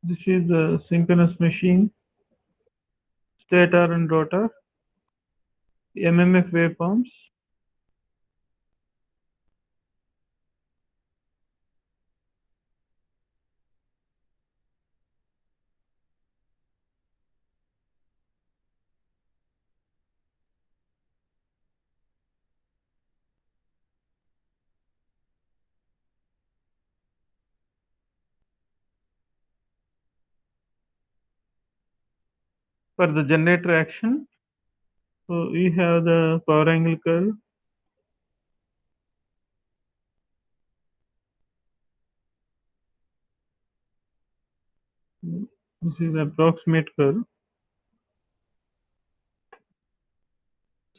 This is the synchronous machine, stator and rotor, MMF waveforms. For the generator action, so we have the power angle curve. This is the approximate curve.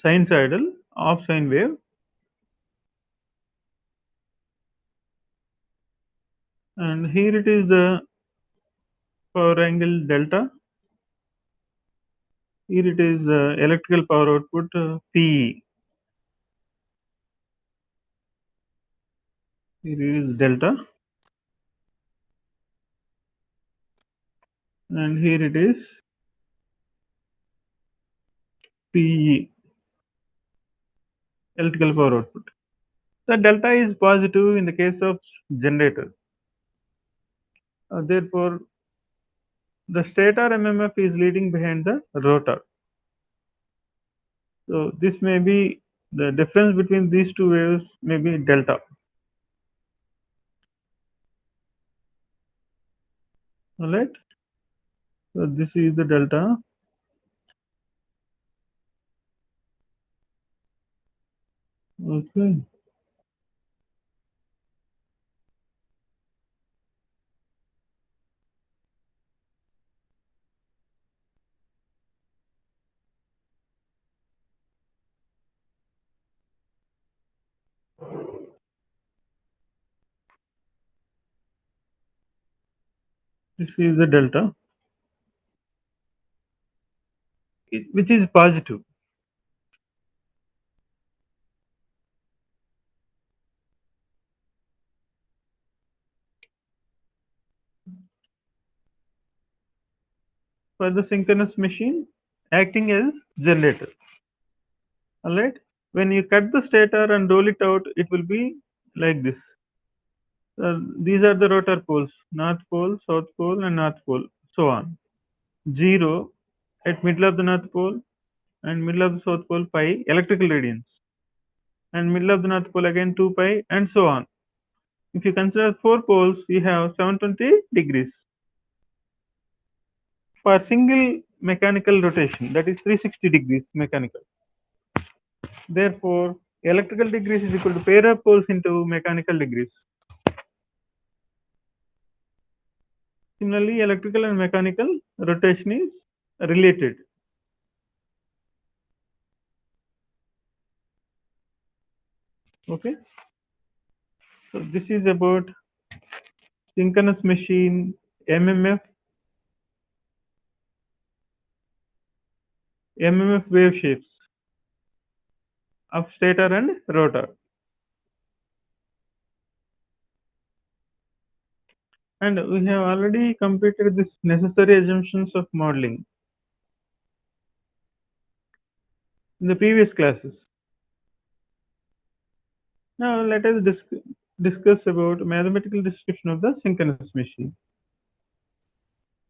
Sinusoidal, off sine wave. And here it is the power angle delta. Here it is the electrical power output PE. Here is delta. And here it is PE, electrical power output. The delta is positive in the case of generator. Therefore, the stator MMF is leading behind the rotor. So this may be the difference between these two waves may be delta. All right. So this is the delta. Okay. This is the delta, which is positive. For the synchronous machine acting as generator. All right. When you cut the stator and roll it out, it will be like this. These are the rotor poles: north pole, south pole, and north pole, so on. 0 at middle of the north pole, and middle of the south pole pi electrical radians, and middle of the north pole again 2 pi, and so on. If you consider 4 poles, you have 720 degrees. For single mechanical rotation, that is 360 degrees mechanical. Therefore, electrical degrees is equal to pair of poles into mechanical degrees. Similarly, electrical and mechanical rotation is related. Okay. So this is about synchronous machine, MMF, wave shapes of stator and rotor. And we have already completed this necessary assumptions of modeling in the previous classes. Now let us discuss about mathematical description of the synchronous machine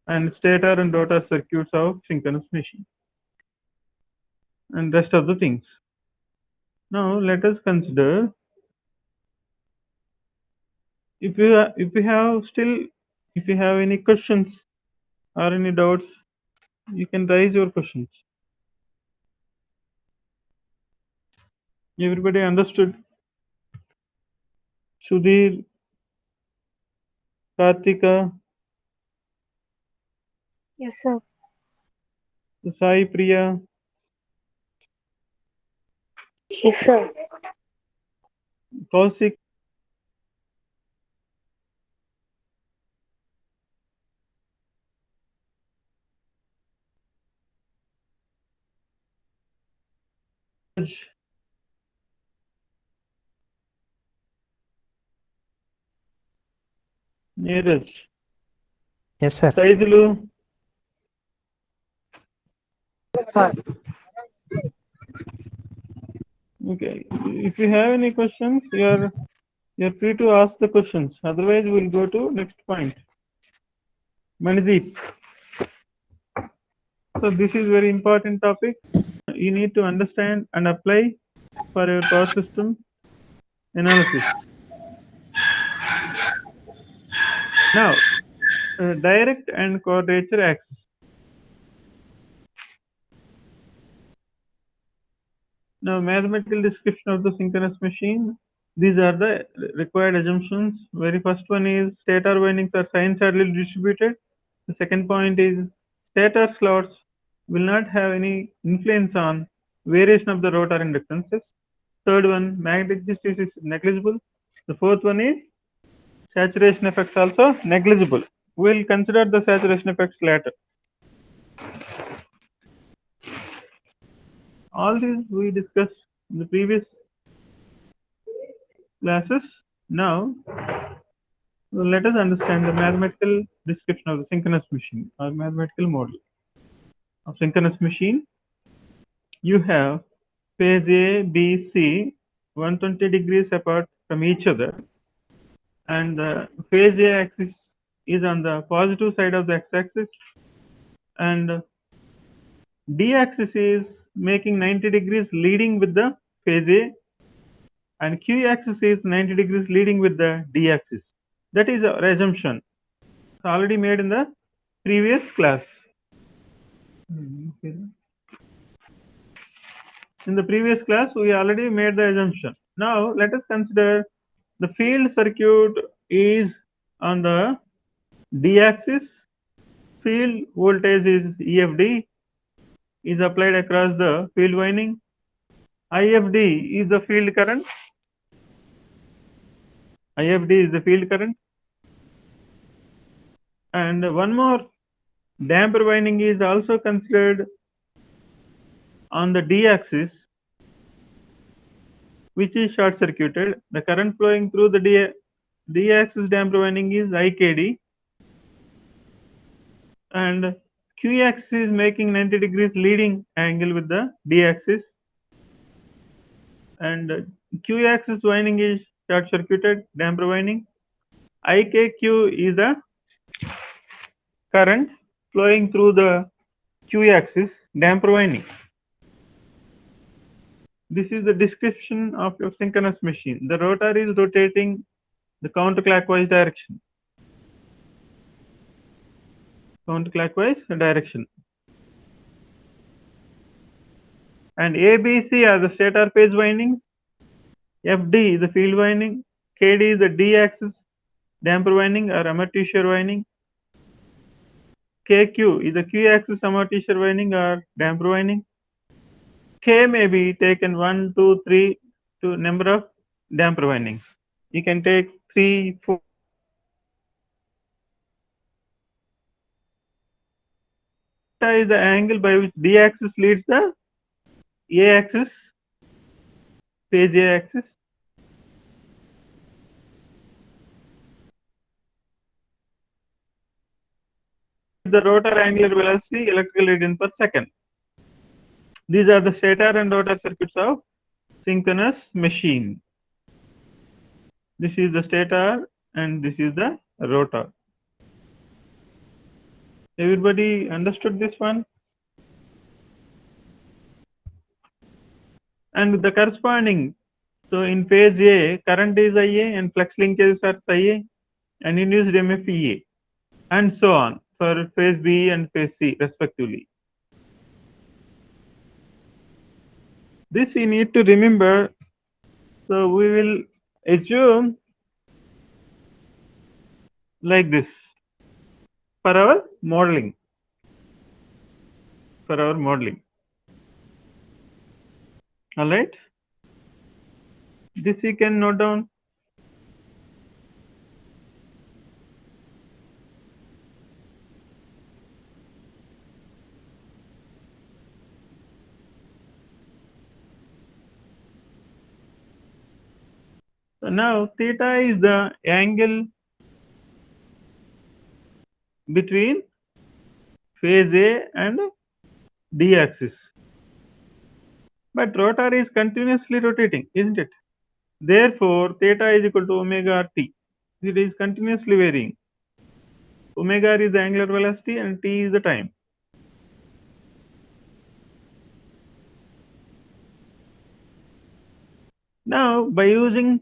and stator and rotor circuits of synchronous machine and rest of the things. Now let us consider, if you have any questions or any doubts, you can raise your questions. Everybody understood? Sudhir, Kartika, Yes, sir. Sai Priya, Yes, sir. Kausik, Neeraj. Yes, sir. Saidulu okay, if you have any questions, you're free to ask the questions, otherwise we'll go to next point. Manideep, so this is very important topic. You need to understand and apply for your power system analysis. Now, direct and quadrature axis. Now, mathematical description of the synchronous machine. These are the required assumptions. Very first one is stator windings are sinusoidally distributed. The second point is stator slots will not have any influence on variation of the rotor inductances. Third one, magnetic hysteresis is negligible. The fourth one is saturation effects also negligible. We'll consider the saturation effects later. All these we discussed in the previous classes. Now, let us understand the mathematical description of the synchronous machine or mathematical model of synchronous machine. You have phase A, B, C 120 degrees apart from each other, and the phase A axis is on the positive side of the x-axis, and D axis is making 90 degrees leading with the phase A, and Q axis is 90 degrees leading with the D axis. That is our assumption already made in the previous class. In the previous class, we already made the assumption. Now, let us consider the field circuit is on the D axis. Field voltage is EFD, is applied across the field winding. IFD is the field current. IFD is the field current. And one more damper winding is also considered on the D axis, which is short circuited. The current flowing through the D axis damper winding is IKD, and Q axis is making 90 degrees leading angle with the D axis, and Q axis winding is short circuited damper winding. IKQ is the current flowing through the Q axis damper winding. This is the description of your synchronous machine. The rotor is rotating the counterclockwise direction. Counterclockwise direction. And ABC are the stator phase windings. FD is the field winding. KD is the D axis damper winding or amortisseur winding. KQ is the Q axis amortisseur winding or damper winding. K may be taken 1, 2, 3 to number of damper windings. You can take 3, 4. Theta is the angle by which D axis leads the A axis, phase A axis. The rotor angular velocity, electrical radian per second. These are the stator and rotor circuits of synchronous machine. This is the stator and this is the rotor. Everybody understood this one? And the corresponding, so in phase A, current is IA and flux linkages are IA and induced EMF EA, and so on for phase B and phase C respectively. This you need to remember. So we will assume like this for our modeling. All right. This you can note down. So now theta is the angle between phase A and D axis. But rotor is continuously rotating, isn't it? Therefore, theta is equal to omega r t. It is continuously varying. Omega r is the angular velocity and t is the time. Now, by using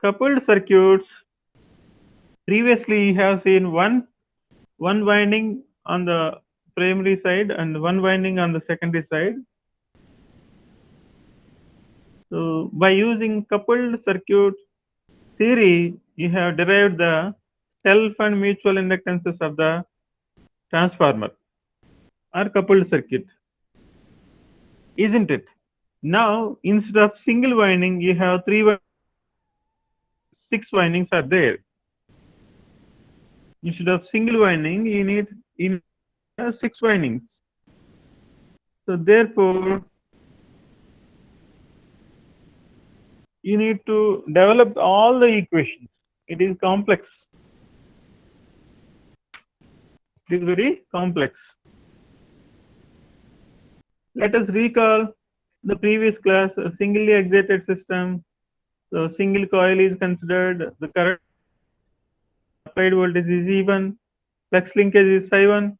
coupled circuits, previously you have seen one winding on the primary side and one winding on the secondary side. So, by using coupled circuit theory, you have derived the self and mutual inductances of the transformer or coupled circuit, isn't it? Now, instead of single winding, you have six windings are there. Instead of single winding, you need six windings. So therefore, you need to develop all the equations. It is complex. It is very complex. Let us recall the previous class, a singly excited system. So single coil is considered, the current applied voltage is E1, flux linkage is psi1.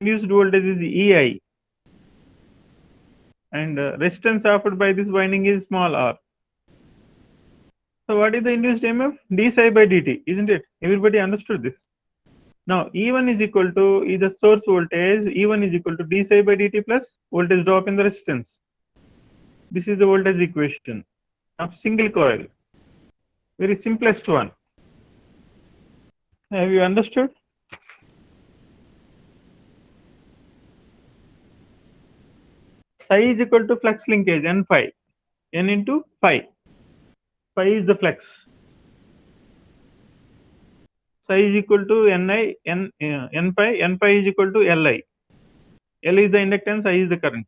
Induced voltage is EI, and resistance offered by this winding is small r. So what is the induced EMF? d psi by dt, isn't it? Everybody understood this. Now E1 is equal to the source voltage. E1 is equal to d psi by dt plus voltage drop in the resistance. This is the voltage equation of single coil. Very simplest one. Have you understood? Psi is equal to flux linkage n phi. N into phi. Phi is the flux. Psi is equal to Ni, n phi is equal to Li. L is the inductance, I is the current.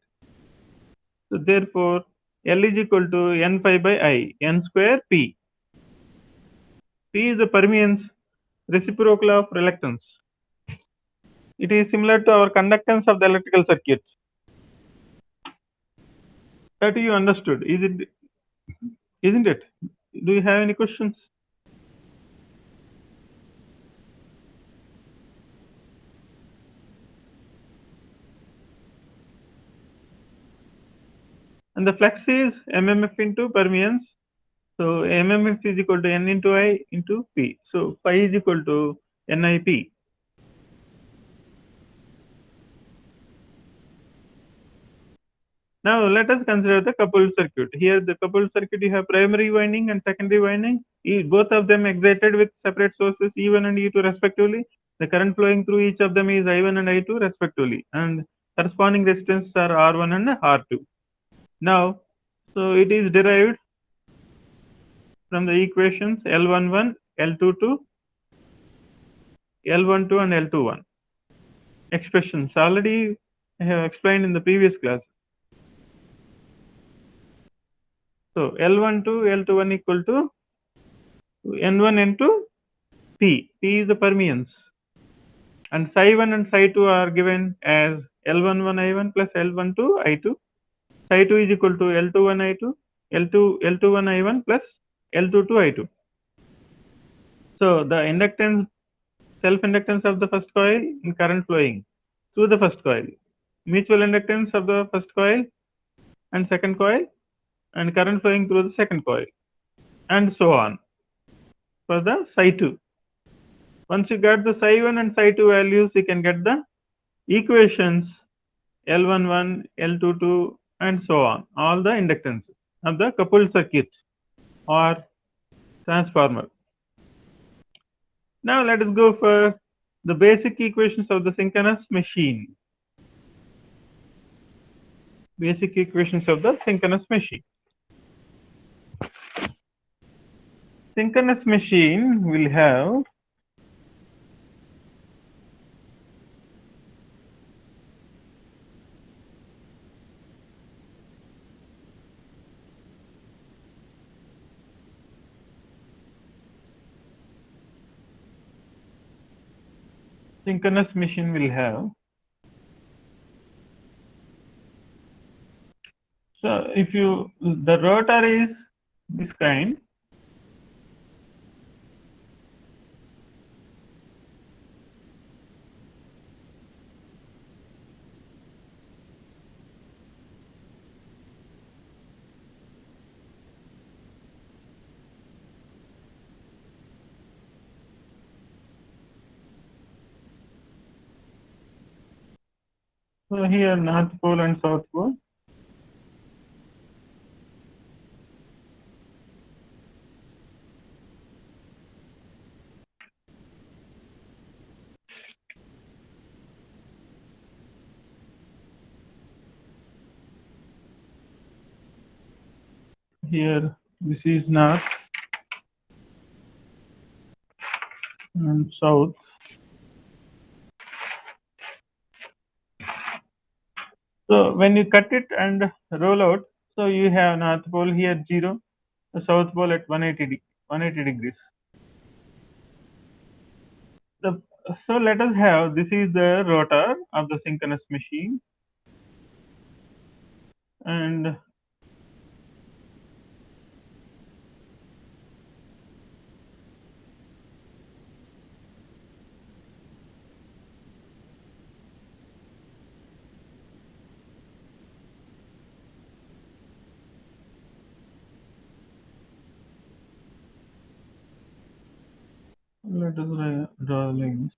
So therefore, L is equal to n phi by I, n square P. P is the permeance reciprocal of reluctance. It is similar to our conductance of the electrical circuit. That you understood, isn't it? Do you have any questions? And the flux is mmf into permeance. So mmf is equal to n into I into P. So phi is equal to NIP. Now let us consider the coupled circuit. Here the coupled circuit, you have primary winding and secondary winding. Both of them excited with separate sources E1 and E2 respectively. The current flowing through each of them is I1 and I2 respectively, and corresponding resistances are R1 and R2. Now, so it is derived from the equations L11, L22, L12 and L21. Expressions already I have explained in the previous class. So L12, L21 equal to N1, N2, P. P is the permeance. And psi1 and psi2 are given as L11 I1 plus L12 I2. Psi2 is equal to L21 I2, L21 I1 plus L22 I2. So the inductance, self-inductance of the first coil and current flowing through the first coil. Mutual inductance of the first coil and second coil, and current flowing through the second coil, and so on for the psi2. Once you get the psi1 and psi2 values, you can get the equations L11, L22 and so on, all the inductances of the coupled circuit or transformer. Now let us go for the basic equations of the synchronous machine. Basic equations of the synchronous machine. Synchronous machine will have synchronous machine will have. So if the rotor is this kind, so here north pole and south pole. Here this is north and south. So when you cut it and roll out, so you have north pole here 0, the south pole at 180 degrees. So let us have, this is the rotor of the synchronous machine, and let us draw like this.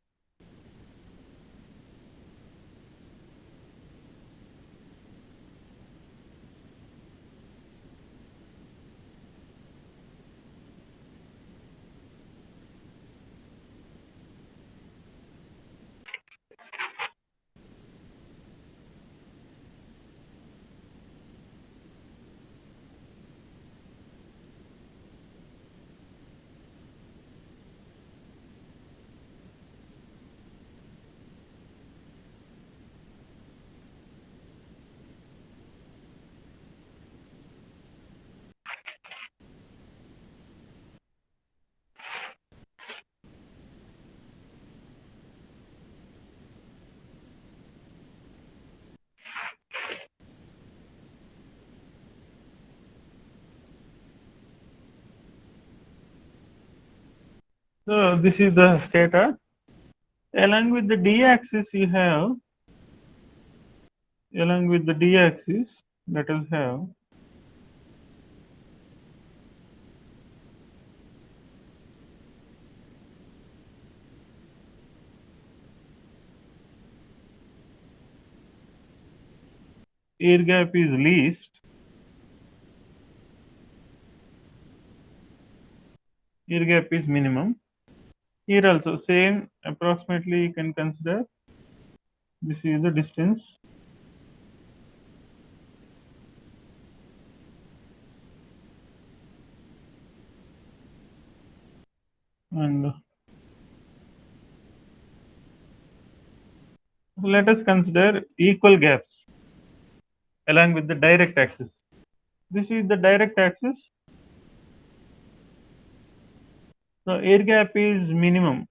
So this is the stator. Along with the d-axis you have, along with the d-axis, let us have air gap is least, air gap is minimum. Here also same, approximately you can consider this is the distance, and let us consider equal gaps along with the direct axis. This is the direct axis. So air gap is minimum.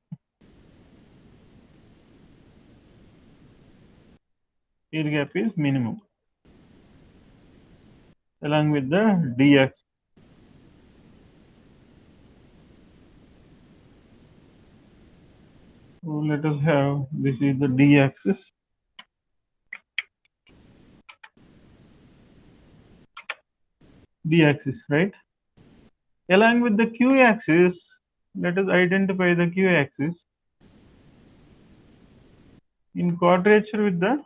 Air gap is minimum along with the d axis. So let us have, this is the d axis. D axis, right? Along with the q axis, let us identify the q axis. In quadrature with the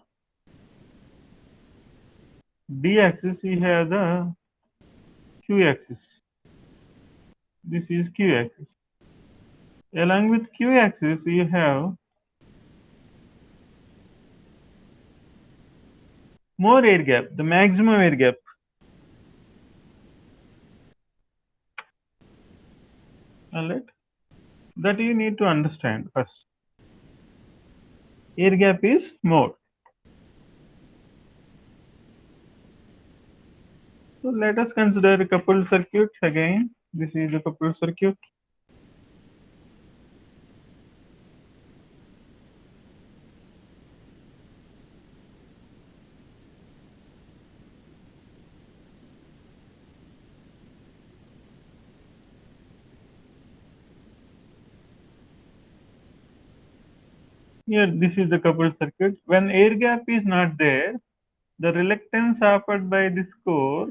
d axis, we have the q axis. This is q axis. Along with q axis, you have more air gap, the maximum air gap. Alright, that you need to understand first. Air gap is more. So let us consider a coupled circuit again. This is a coupled circuit. Here, this is the coupled circuit. When air gap is not there, the reluctance offered by this core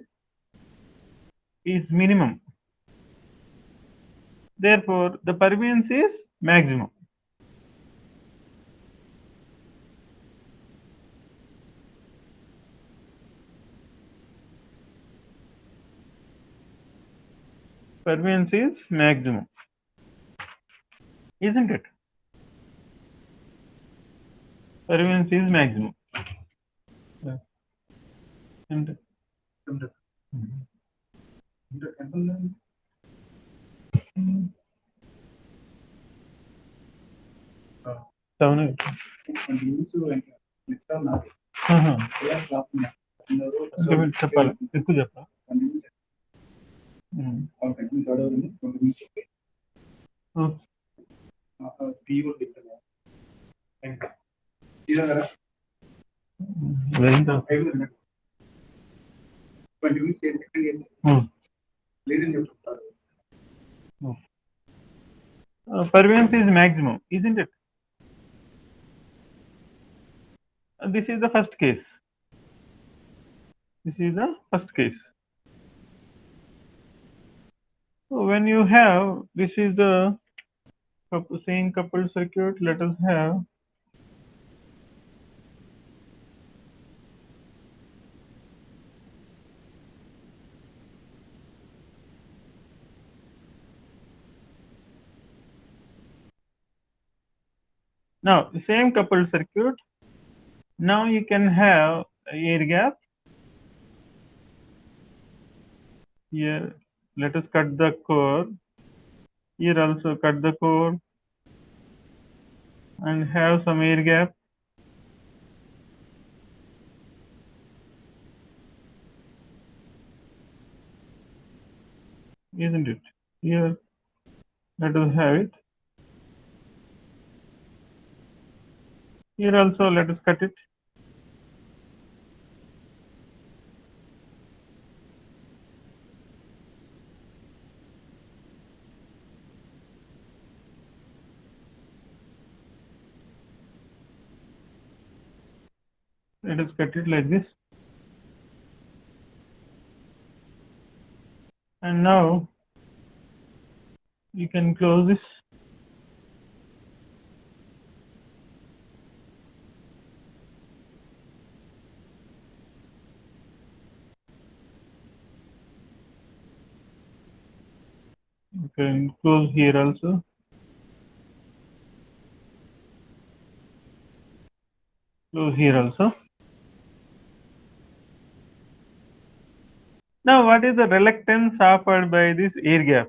is minimum. Therefore, the permeance is maximum. Permeance is maximum, isn't it? Permeance is maximum. Yes. And seven, eight. ఇంకా మీరు చెప్పాలి ఎక్కువ చెప్పాలి. Permeance is maximum, isn't it? This is the first case. This is the first case. So when you have, this is the same coupled circuit, let us have now the same coupled circuit. Now you can have air gap here. Let us cut the core. Here also cut the core and have some air gap. Isn't it? Here, let us have it. Here also, let us cut it. Let us cut it like this. And now you can close this. You can close here also. Close here also. Now, what is the reluctance offered by this air gap?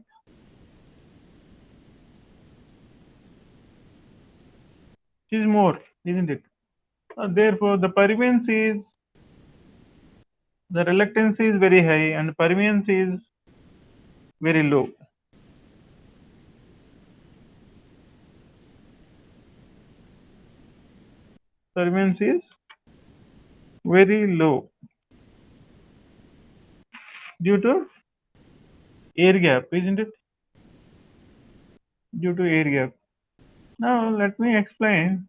It is more, isn't it? Therefore, the permeance is, the reluctance is very high and permeance is very low. Permeance is very low due to air gap, isn't it? Due to air gap. Now, let me explain.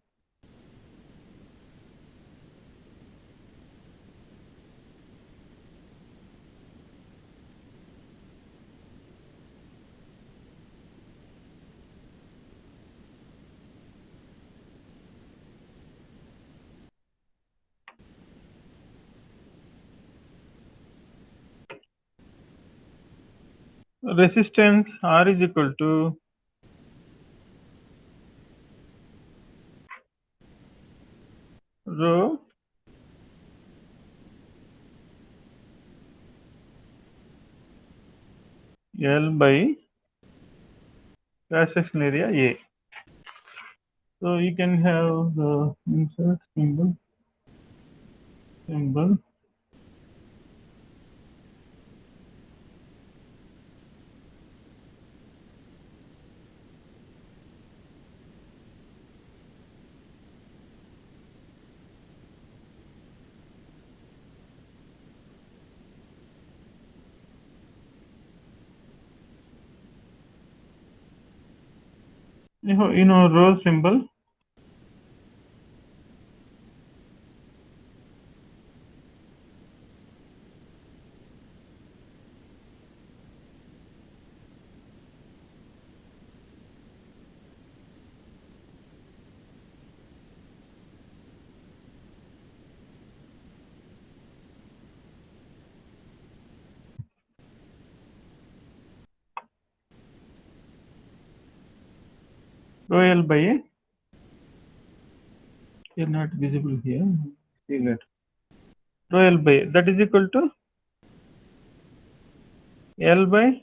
Resistance R is equal to rho L by cross section area A. So you can have the insert symbol. You know rho symbol. rho L by A. You're not visible here. See that. Rho L by A, that is equal to L by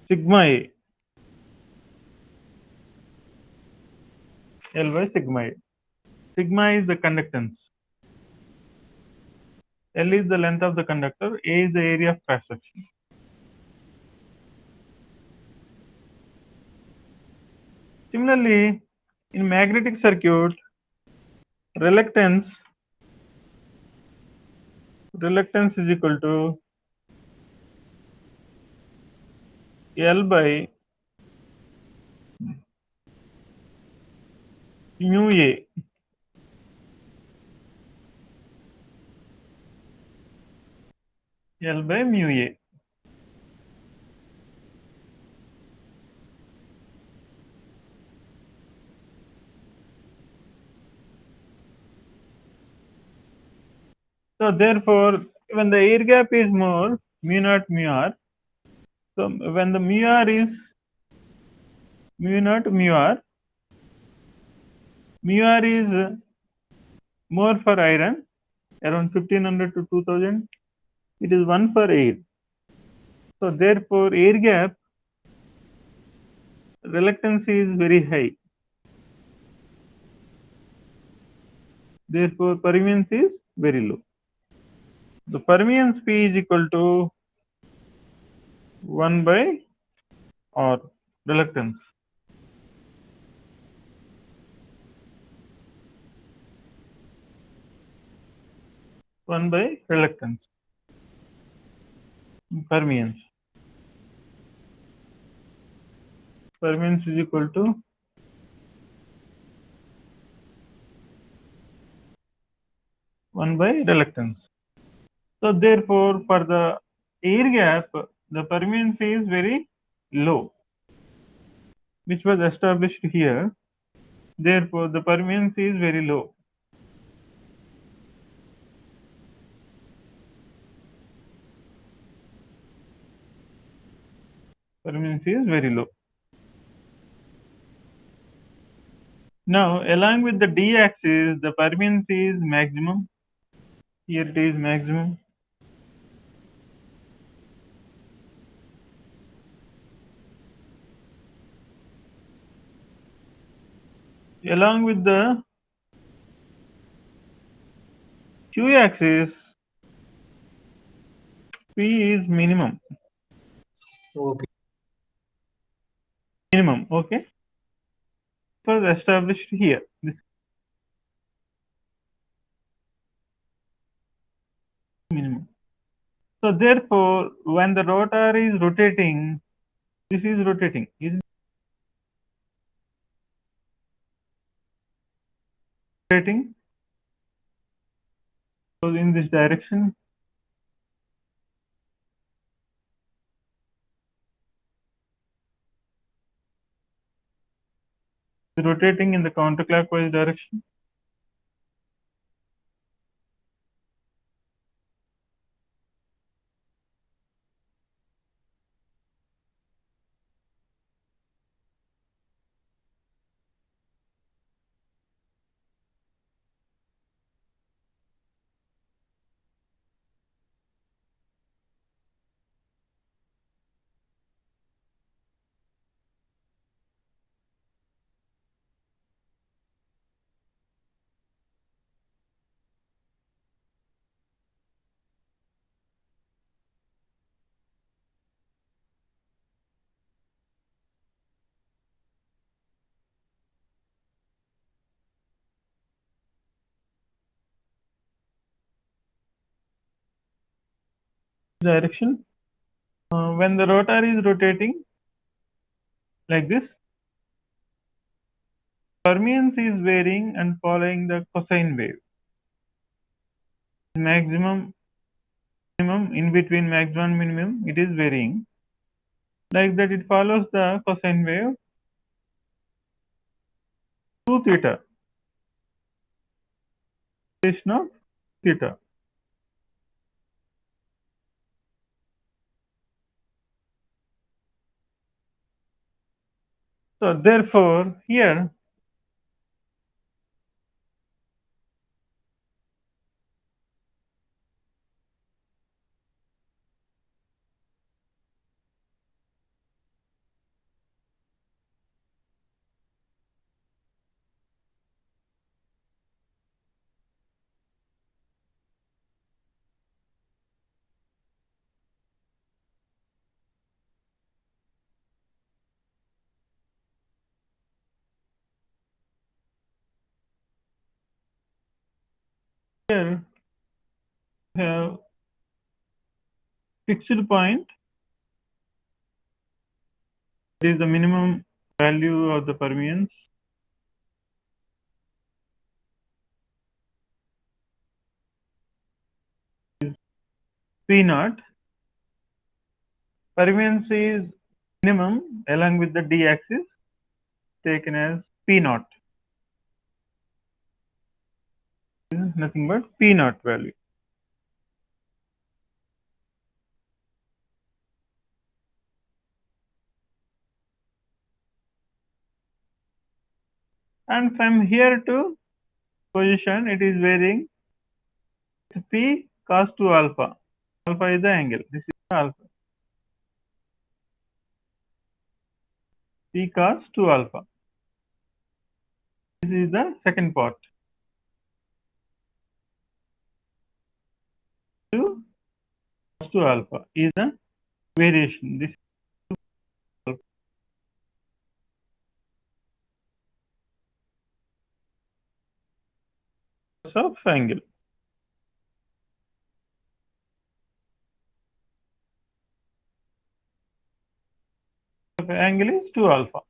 sigma A. L by sigma A. Sigma is the conductance. L is the length of the conductor. A is the area of cross section. Similarly, in magnetic circuit, reluctance is equal to L by mu A. L by mu A. So therefore, when the air gap is more, mu naught mu r. So when the mu r is mu naught mu r is more for iron, around 1500 to 2000. It is 1 for air. So therefore, air gap reluctance is very high. Therefore, permeance is very low. The permeance P is equal to 1 by R, reluctance. One by reluctance. Permeance. Permeance is equal to 1 by reluctance. So therefore, for the air gap, the permeance is very low, which was established here. Therefore, the permeance is very low. Permeance is very low. Now, along with the d axis, the permeance is maximum. Here it is maximum. Along with the q axis, P is minimum. Okay. Minimum, okay. It was established here. This minimum. So therefore, when the rotor is rotating, this is rotating. Is rotating. So in this direction. Rotating in the counterclockwise direction. Direction. When the rotor is rotating like this, permeance is varying and following the cosine wave. Maximum, minimum, in between maximum and minimum, it is varying. Like that, it follows the cosine wave 2 theta. Of theta. So therefore here here we have fixed point, that is the minimum value of the permeance, is P naught. Permeance is minimum along with the d axis taken as P naught, is nothing but P naught value. And from here to position it is varying with P cos 2 alpha. Alpha is the angle. This is alpha. P cos 2 alpha. This is the second part. 2 cos 2 alpha is the variation. This is of angle. The angle is 2 alpha.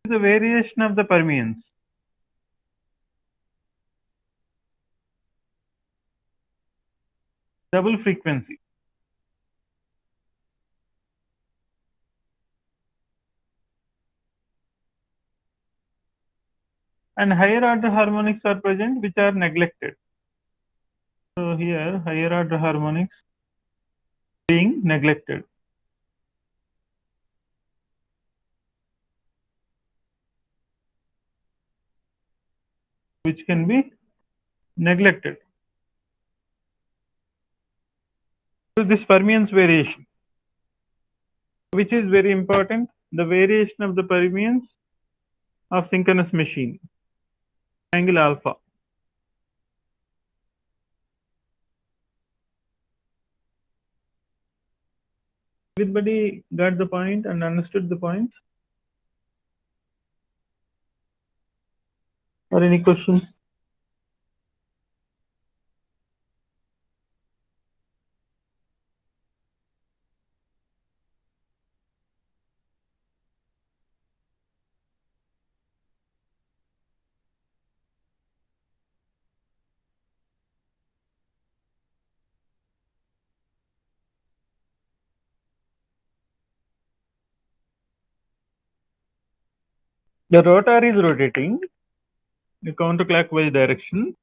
The variation of the permeance. Double frequency. And higher order harmonics are present which are neglected. So here higher order harmonics being neglected. Which can be neglected. So this permeance variation, which is very important, the variation of the permeance of synchronous machine, angle alpha. Everybody got the point and understood the point? Or any questions? The rotor is rotating in counterclockwise direction.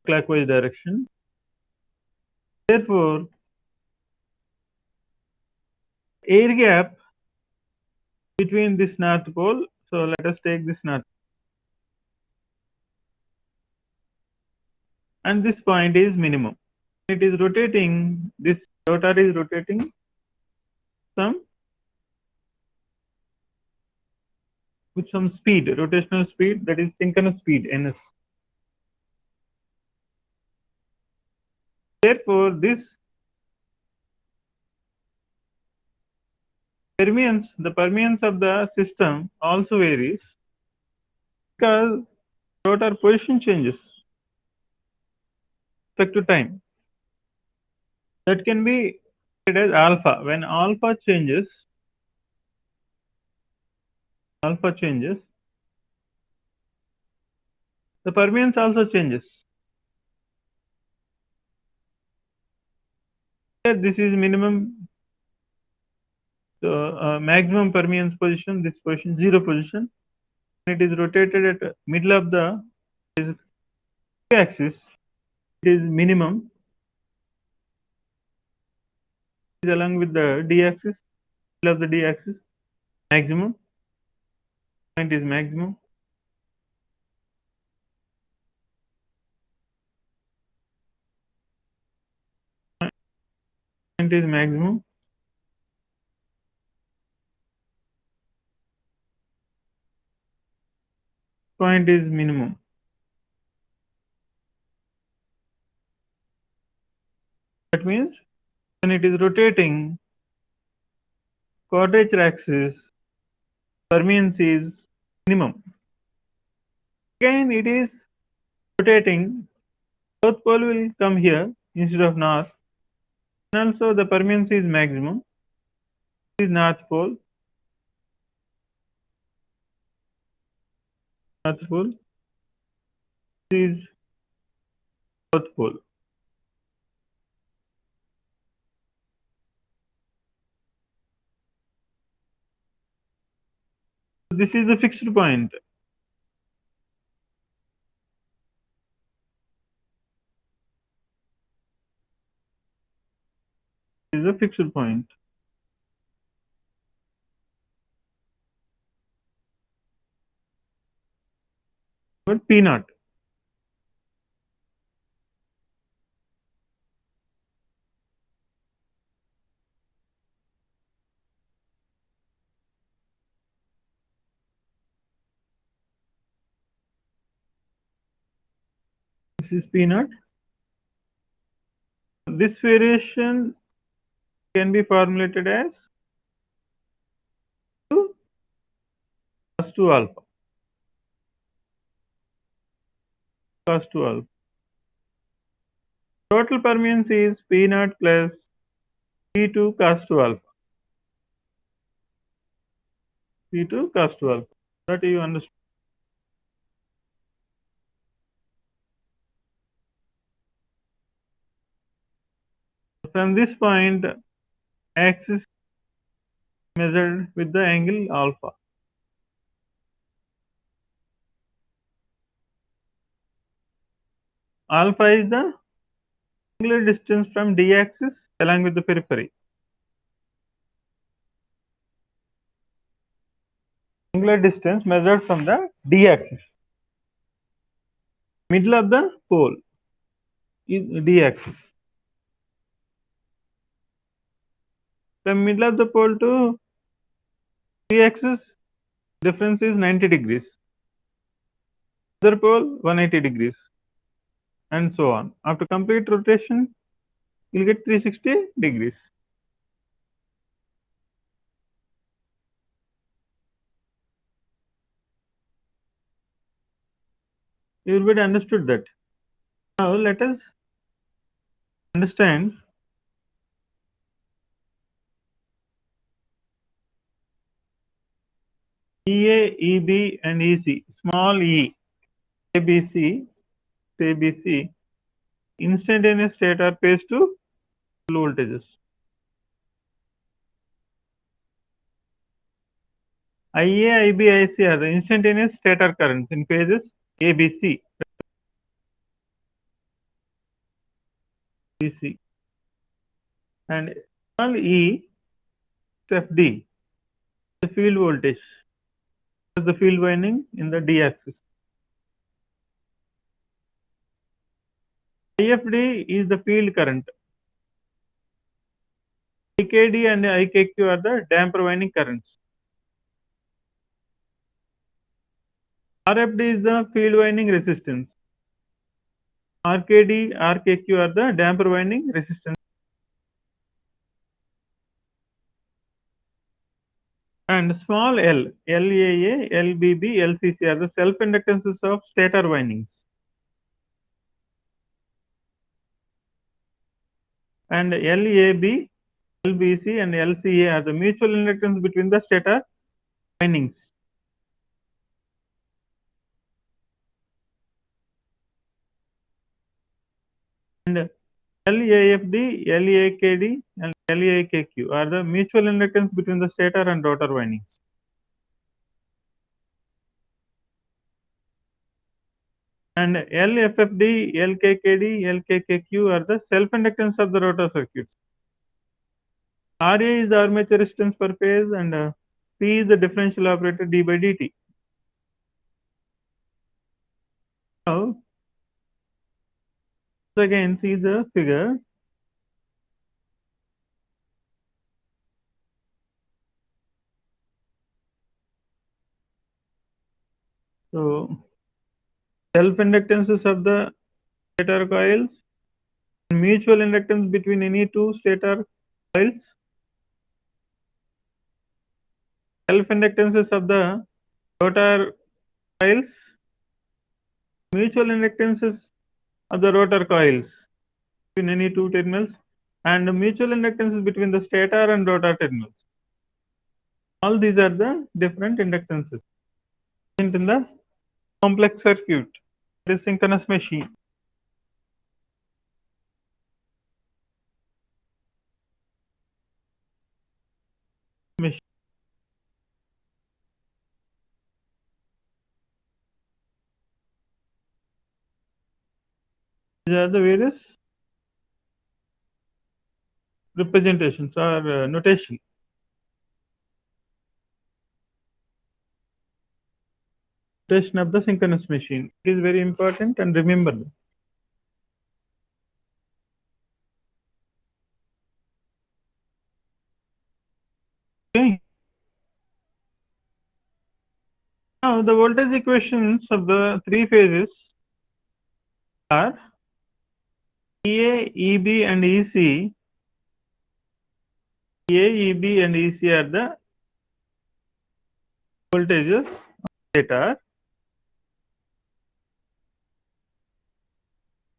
Clockwise direction. Therefore, air gap between this north pole. So let us take this north. And this point is minimum. It is rotating, this rotor is rotating some with some speed, rotational speed, that is synchronous speed, ns. Therefore, this permeance, the permeance of the system also varies because rotor position changes with respect to time. That can be said as alpha. When alpha changes, the permeance also changes. Here this is minimum, so maximum permeance position, this position, 0 position. It is rotated at middle of the axis. It is minimum. is along with the d-axis, middle of the d-axis, maximum. Point is maximum. Point is maximum. Point is minimum. That means when it is rotating quadrature axis, permeance is minimum. Again, it is rotating, south pole will come here instead of north, and also the permeance is maximum. This is north pole, this is south pole. This is the fixed point. This is a fixed point. But P naught. This is P naught. This variation can be formulated as cos 2 alpha. Cos 2 alpha. Total permeance is P naught plus P2 cos 2 alpha. P2 cos 2 alpha. That you understand. From this point, axis measured with the angle alpha. Alpha is the angular distance from d-axis along with the periphery. Angular distance measured from the d-axis. Middle of the pole is d-axis. From middle of the pole to d-axis, difference is 90 degrees. Other pole 180 degrees, and so on. After complete rotation, you'll get 360 degrees. You will be understood that. Now let us understand EA, EB, and EC. Small e, ABC, instantaneous stator phase to full voltages. IA, IB, IC are the instantaneous stator currents in phases ABC. BC. And small e, FD, the field voltage, the field winding in the D axis. IFD is the field current. IKD and IKQ are the damper winding currents. RFD is the field winding resistance. RKD, RKQ are the damper winding resistance. And small l, LAA, LBB, LCC are the self-inductances of stator windings. And LAB, LBC and LCA are the mutual inductance between the stator windings. And LAFD, LAKD and LAKQ are the mutual inductance between the stator and rotor windings. And LFFD, LKKD, LKKQ are the self-inductance of the rotor circuits. Ra is the armature resistance per phase, and P is the differential operator d by dt. Now, again see the figure. So, self-inductances of the stator coils, mutual inductance between any two stator coils, self-inductances of the rotor coils, mutual inductances of the rotor coils between any two terminals, and mutual inductances between the stator and rotor terminals. All these are the different inductances in the complex circuit, the synchronous machine. These are the various representations or notation. Notation of the synchronous machine. It is very important, and remember them. Okay. Now the voltage equations of the three phases are EA, EB, and EC. EA, EB, and EC are the voltages of stator.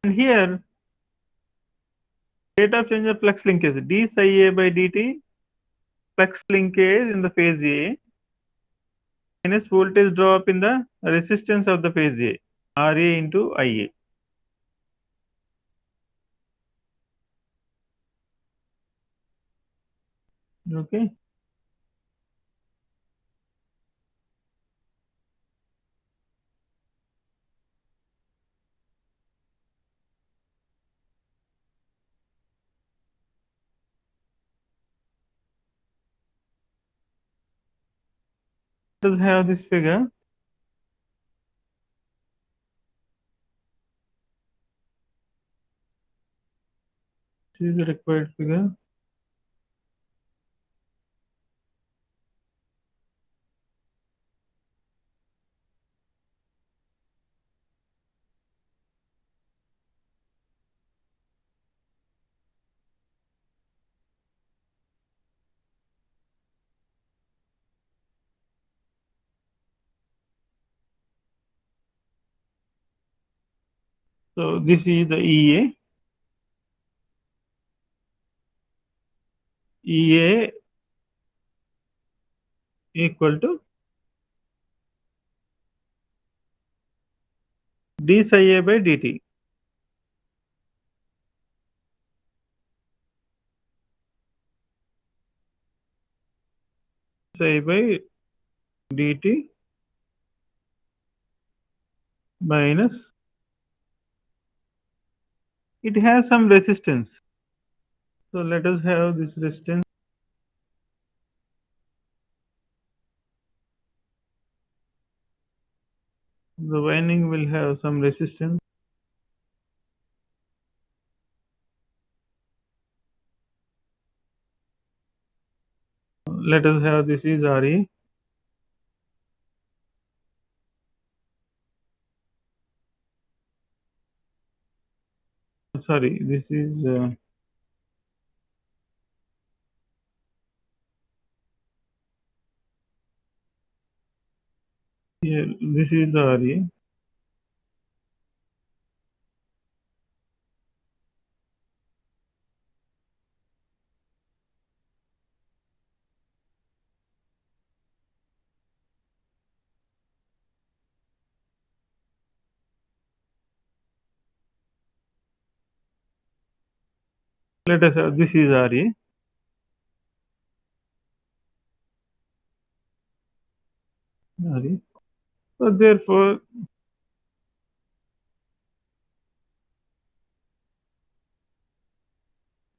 And here, rate of change of flux linkage d psi A by dt, flux linkage in the phase A, minus voltage drop in the resistance of the phase A, Ra into Ia. Okay. Let us have this figure. This is the required figure. So this is the EA. EA equal to d psi A by dt. Psi by dt minus, it has some resistance. So let us have this resistance. The winding will have some resistance. Let us have this is Re. Sorry, this is here. This is the Re. Let us have this is Re. Re. So therefore,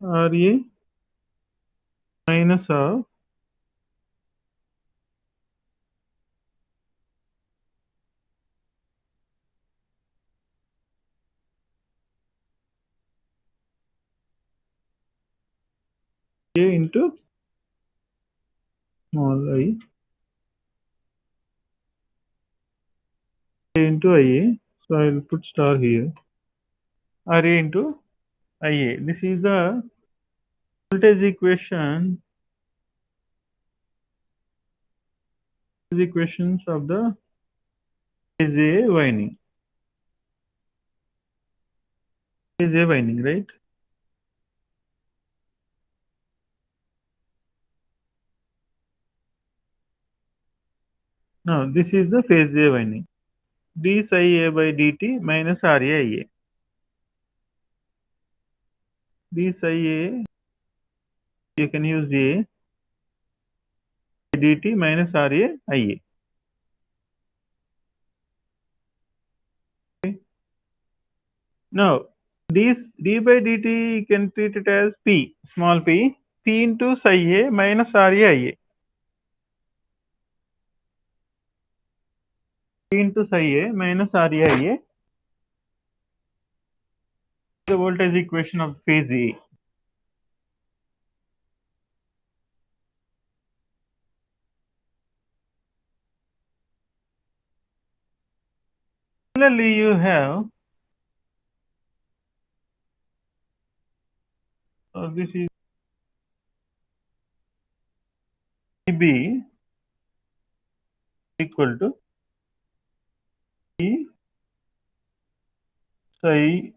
Re minus of A into small I A into IA. So I will put star here. RA into IA. This is the voltage equations of the phase A winding. Phase A winding, right? Now this is the phase A winding. D psi A by dt minus RA IA. D psi A, you can use A by dt minus RA IA. Okay. Now d by dt you can treat it as P, small p, P into psi A minus RA IA. P into psi A minus RA IA, the voltage equation of phase A. Similarly, you have this is B equal to P psi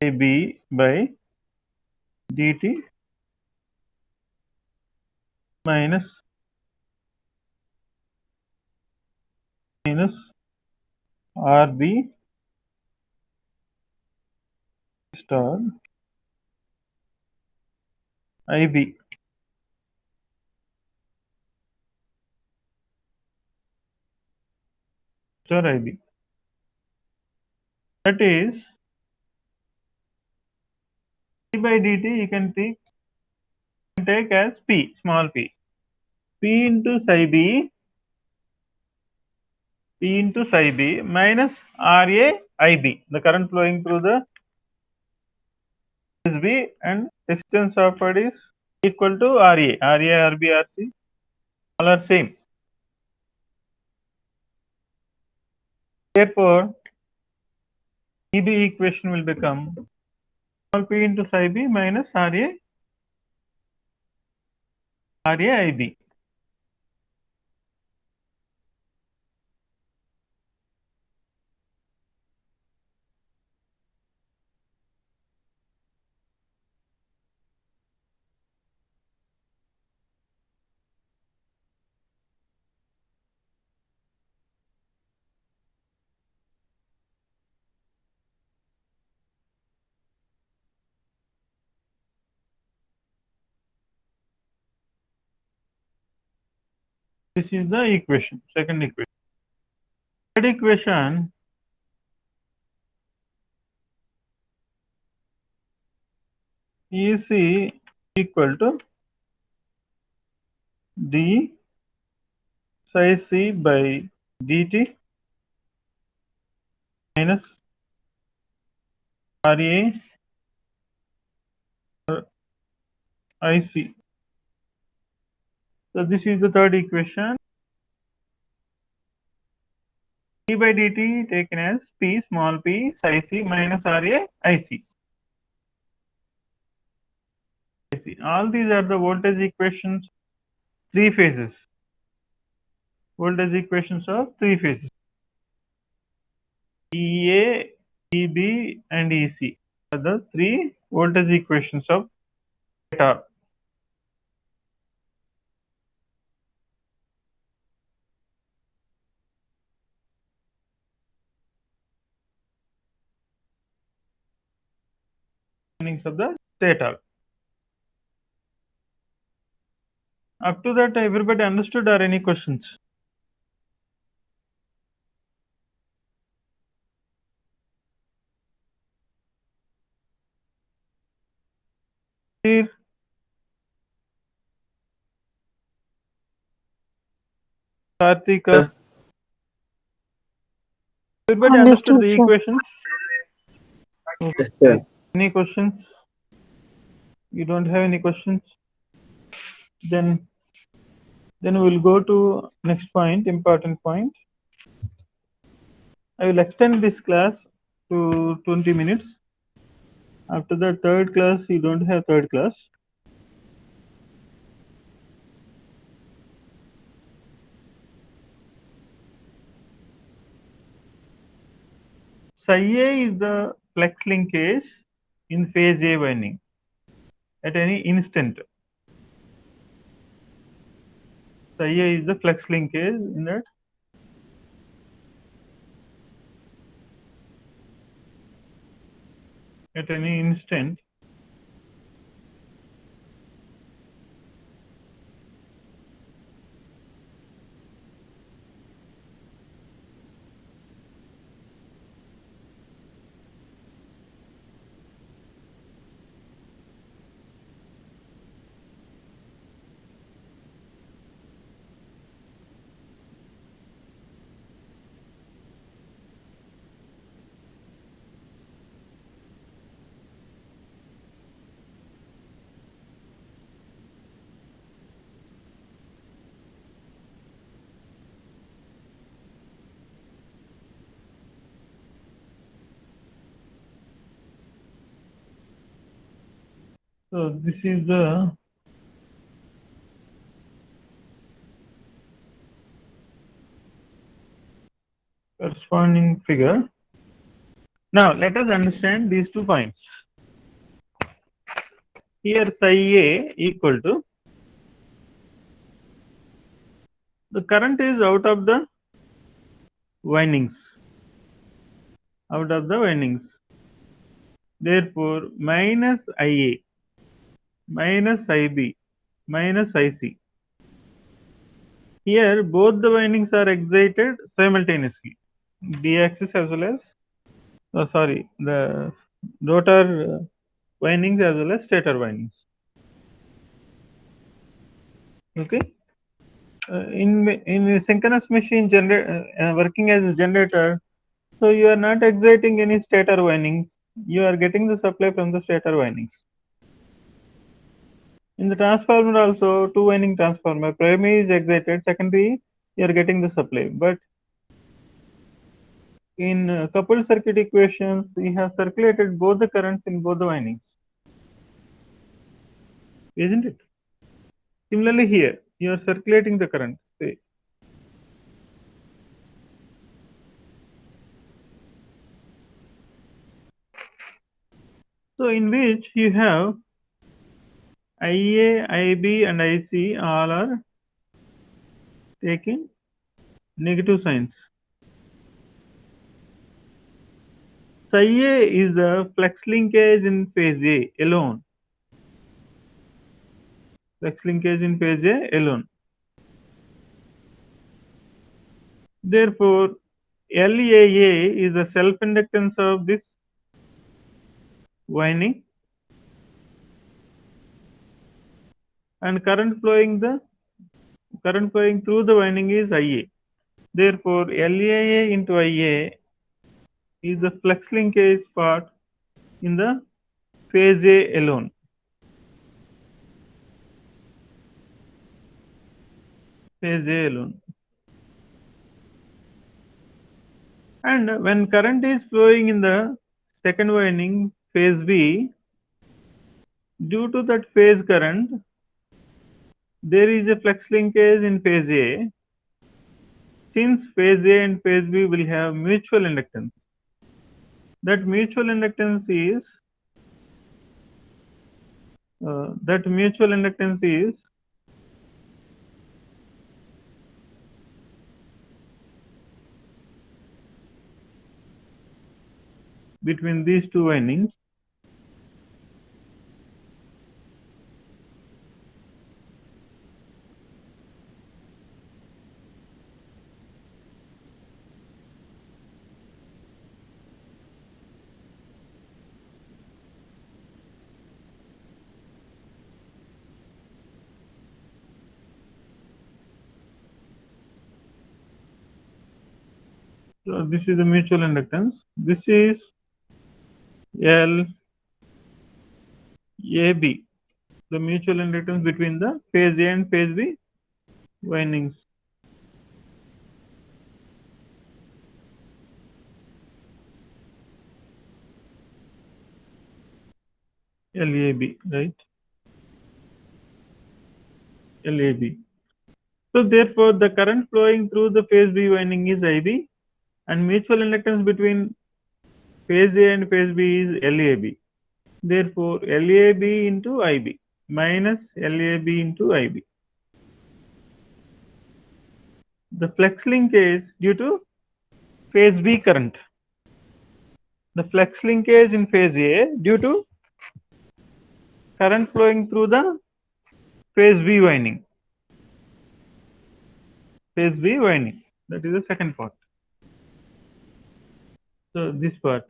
AB by dt minus RB star IB star IB. That is d by dt you can take as P, small p. P into psi B, P into psi B minus RA IB. The current flowing through the is B and resistance offered is equal to RA. RA, RB, RC all are same. Therefore, EB equation will become small p into psi B minus RA IB. This is the equation, second equation. Third equation, EC equal to D psi C by dt minus RA IC. So this is the third equation. D by dt taken as P, small p, psi C minus RA IC. All these are the voltage equations, three phases. Voltage equations of three phases. EA, EB and EC are the three voltage equations of stator. Of the stator. Up to that, everybody understood or any questions? Clear? Karthika. Everybody understood Understood, the sir. equations? Yes, sir. Any questions? You don't have any questions? Then we'll go to next point, important point. I will extend this class to 20 minutes. After that third class, you don't have third class. Psi A is the flex linkage in phase A winding at any instant. Psi A is the flex linkage in that at any instant. So this is the corresponding figure. Now let us understand these 2 points. Here psi A equal to the current is out of the windings. Out of the windings. Therefore, minus IA, minus IB, minus IC. Here both the windings are excited simultaneously. D axis as well as the rotor windings as well as stator windings. Okay. In a synchronous machine working as a generator, so you are not exciting any stator windings. You are getting the supply from the stator windings. In the transformer also, 2 winding transformer, primary is excited, secondary you are getting the supply. But in coupled circuit equations, we have circulated both the currents in both the windings, isn't it? Similarly here, you are circulating the current. Say, so in which you have IA, IB and IC all are taking negative signs. Psi A is the flex linkage in phase A alone. Flex linkage in phase A alone. Therefore, LAA is the self-inductance of this winding, and current flowing through the winding is IA. Therefore, LAA into IA is the flux linkage part in the phase A alone. Phase A alone. And when current is flowing in the second winding, phase B, due to that phase current, there is a flux linkage in phase A. Since phase A and phase B will have mutual inductance, that mutual inductance is between these 2 windings. So this is the mutual inductance. This is L AB, the mutual inductance between the phase A and phase B windings. LAB, right? LAB. So therefore, the current flowing through the phase B winding is IB, and mutual inductance between phase A and phase B is LAB. Therefore, LAB into IB minus LAB into IB. The flux linkage due to phase B current. The flux linkage in phase A due to current flowing through the phase B winding. Phase B winding. That is the second part. So this part.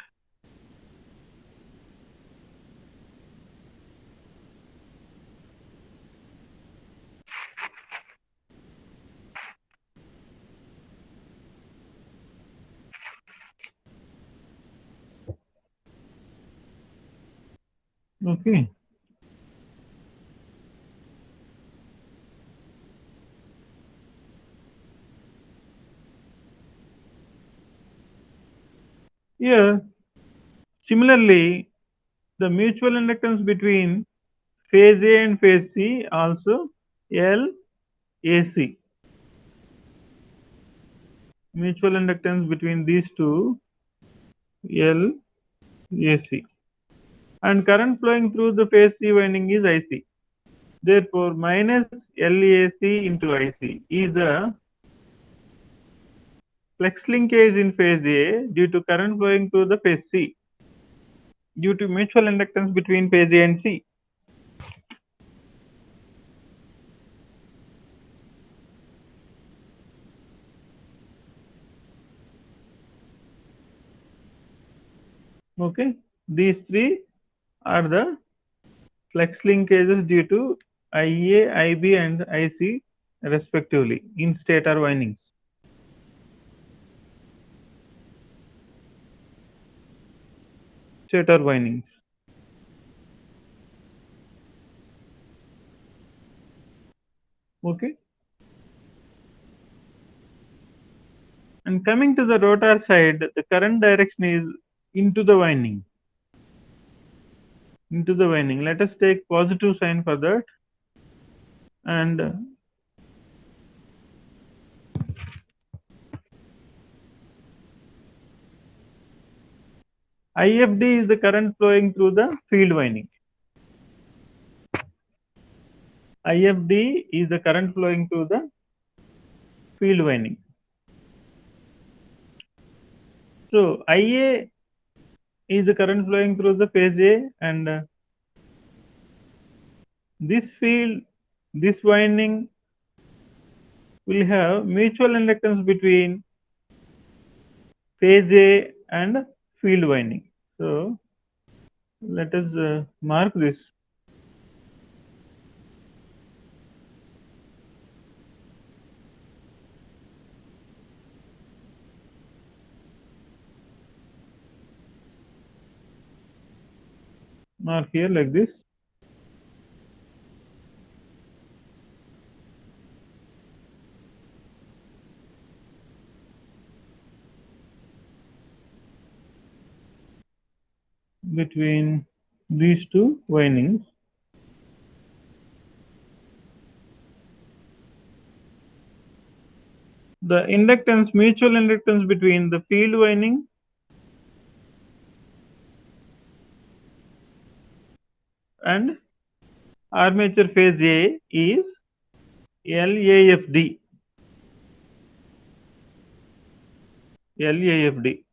Okay. Here, similarly, the mutual inductance between phase A and phase C also LAC. Mutual inductance between these two LAC. And current flowing through the phase C winding is IC. Therefore, minus LAC into IC is the flux linkage in phase A due to current flowing through the phase C due to mutual inductance between phase A and C. Okay, these three are the flux linkages due to IA, IB and IC respectively in stator windings. Stator windings. Okay. And coming to the rotor side, the current direction is into the winding. Into the winding. Let us take positive sign for that. And IFD is the current flowing through the field winding. IFD is the current flowing through the field winding. So IA is the current flowing through the phase A, and this field, this winding will have mutual inductance between phase A and field winding. So let us mark this. Mark here like this. Between these two windings. The inductance, mutual inductance between the field winding and armature phase A is LAFD. LAFD.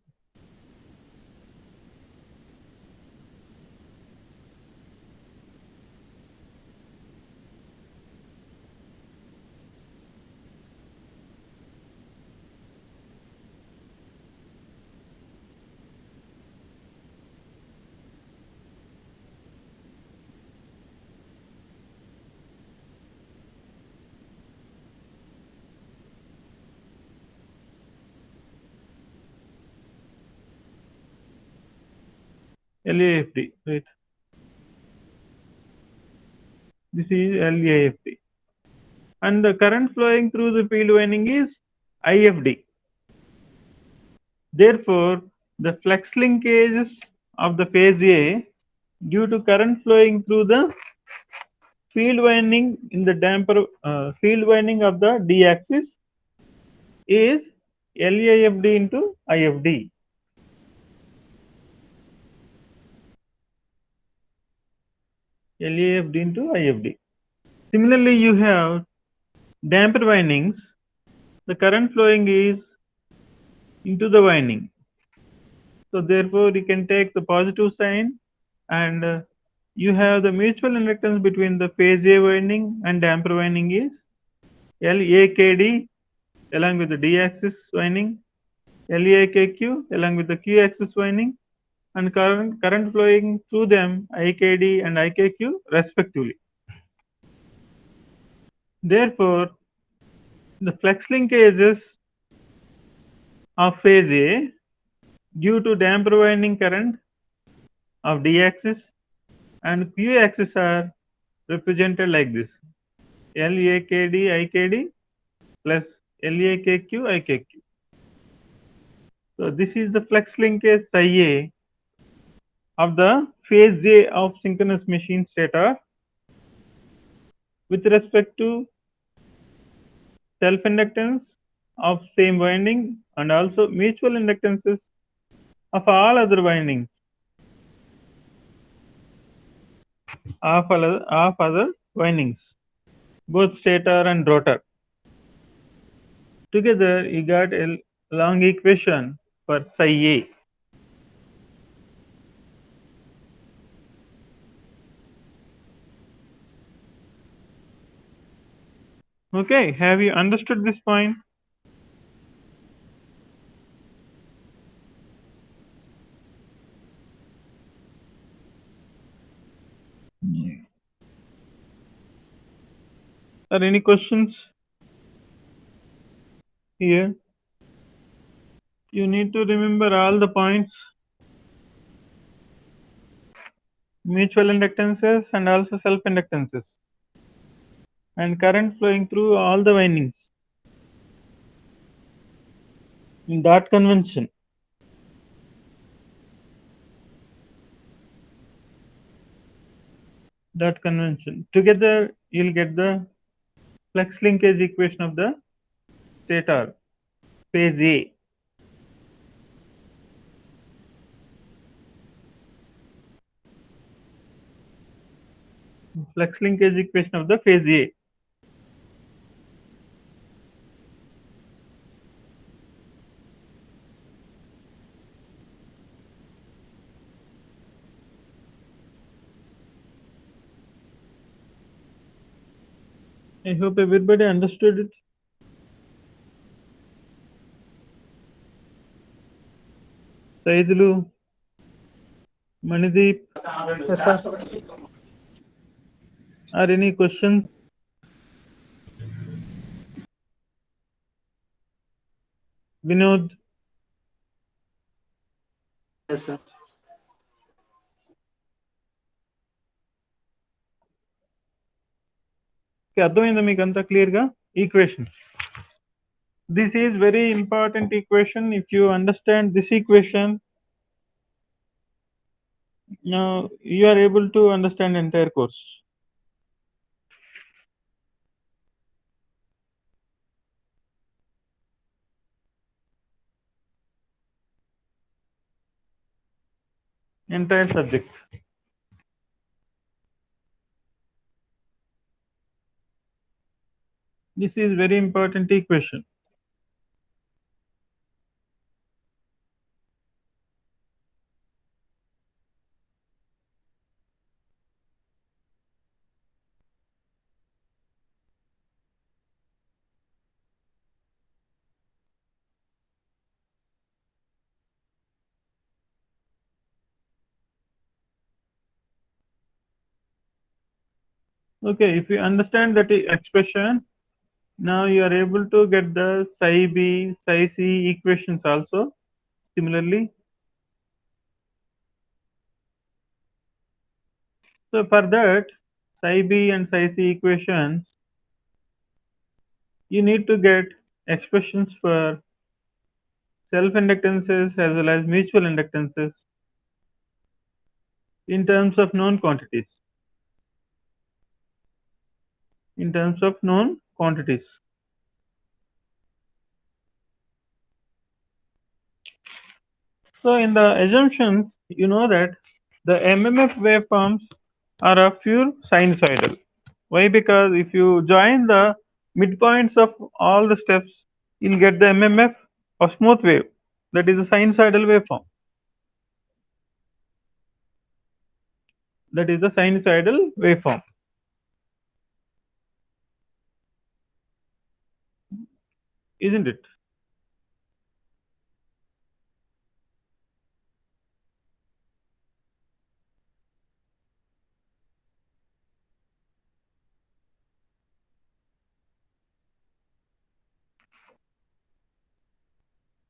LAFD, right? This is LAFD. And the current flowing through the field winding is IFD. Therefore, the flux linkages of the phase A due to current flowing through the field winding in the damper field winding of the D axis is LAFD into IFD. LAFD into IFD. Similarly, you have damper windings. The current flowing is into the winding. So therefore, you can take the positive sign, and you have the mutual inductance between the phase A winding and damper winding is LAKD along with the D axis winding, LAKQ along with the Q axis winding, and current flowing through them IKD and IKQ respectively. Therefore, the flux linkages of phase A due to damper winding current of D axis and Q axis are represented like this: LAKD IKD plus LAKQ IKQ. So this is the flux linkage psi A of the phase A of synchronous machine stator with respect to self-inductance of same winding and also mutual inductances of all other windings of other windings, both stator and rotor. Together, you got a long equation for psi A. Okay, have you understood this point? Are any questions here? You need to remember all the points, mutual inductances and also self-inductances, and current flowing through all the windings in that convention. That convention. Together, you'll get the flux linkage equation of the stator, phase A. Flux linkage equation of the phase A. I hope everybody understood it. Saidulu, Manideep, Yes, sir. are any questions? Vinod, Yes, sir. అర్థమైందా మీకు అంతా clear గా equation? This is very important equation. If you understand this equation, now you are able to understand entire course. Entire subject. This is very important equation. Okay, if you understand that expression, now you are able to get the psi B, psi C equations also. Similarly, So for that, psi b and psi c equations, you need to get expressions for self-inductances as well as mutual inductances in terms of known quantities. In terms of known quantities. So in the assumptions, you know that the MMF waveforms are a pure sinusoidal. Why? Because if you join the midpoints of all the steps, you'll get the MMF of smooth wave. That is a sinusoidal waveform. That is the sinusoidal waveform. Isn't it?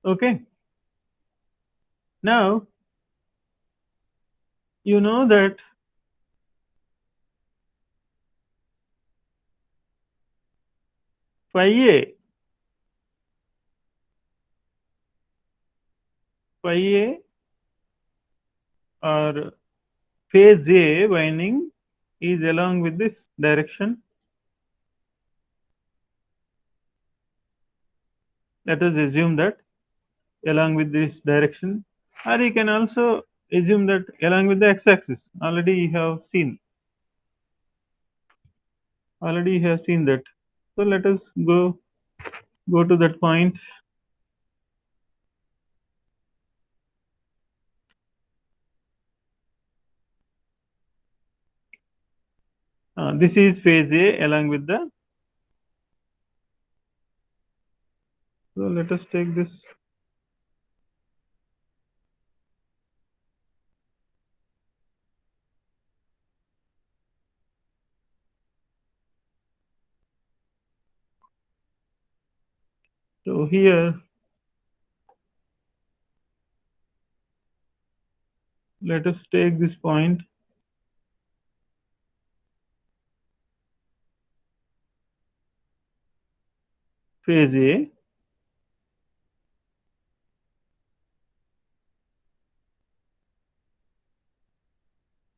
Okay. Now, you know that phi A or phase A winding is along with this direction. Let us assume that along with this direction, or you can also assume that along with the x-axis. Already you have seen that. So let us go to that point. This is phase A along with the. So let us take this. So here, let us take this point. Phase A.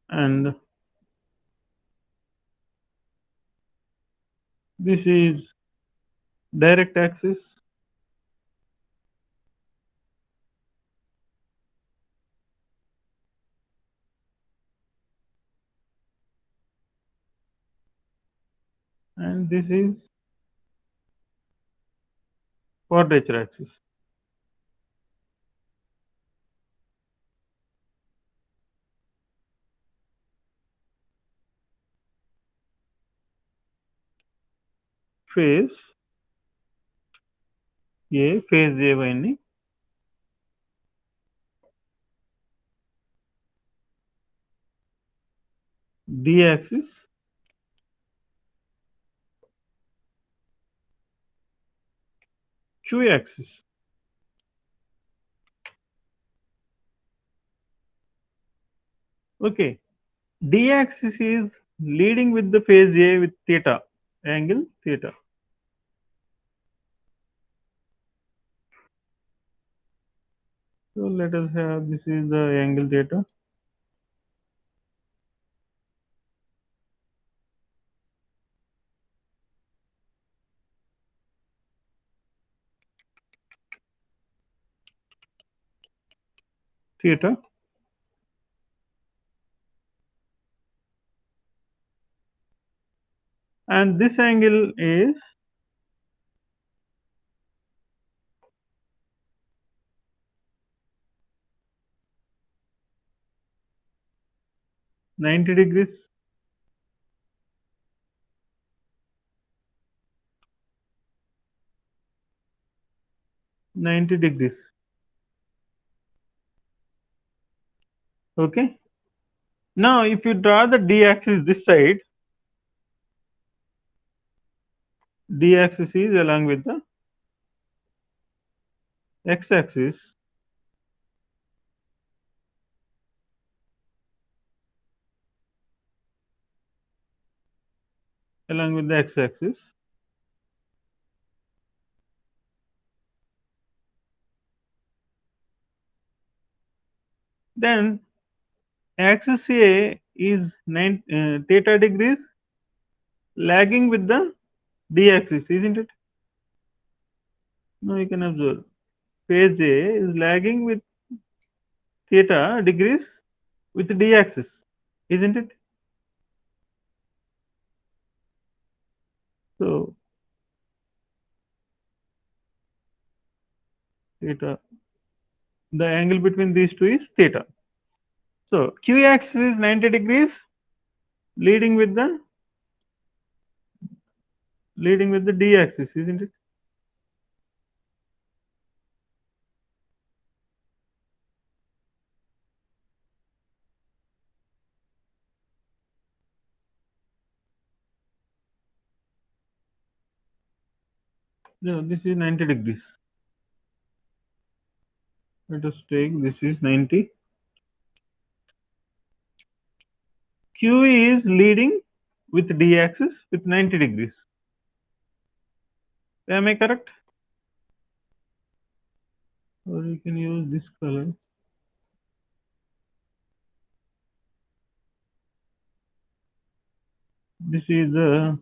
And this is direct axis. And this is quadrature axis. Phase A, phase A winding. D axis, Q axis. Okay, D axis is leading with the phase A with theta, angle theta. So let us have, this is the angle theta. Theta. And this angle is 90 degrees. Okay. Now, if you draw the D axis this side, D axis is along with the X axis. along with the x-axis. Then axis A is theta degrees lagging with the d-axis, isn't it? Now you can observe phase A is lagging with theta degrees with d-axis, isn't it? So theta, the angle between these two is theta. So q-axis is 90 degrees leading with the d-axis, isn't it? No, this is 90 degrees. Let us take this is 90. Q is leading with d-axis with 90 degrees. Am I correct? Or you can use this color. This is the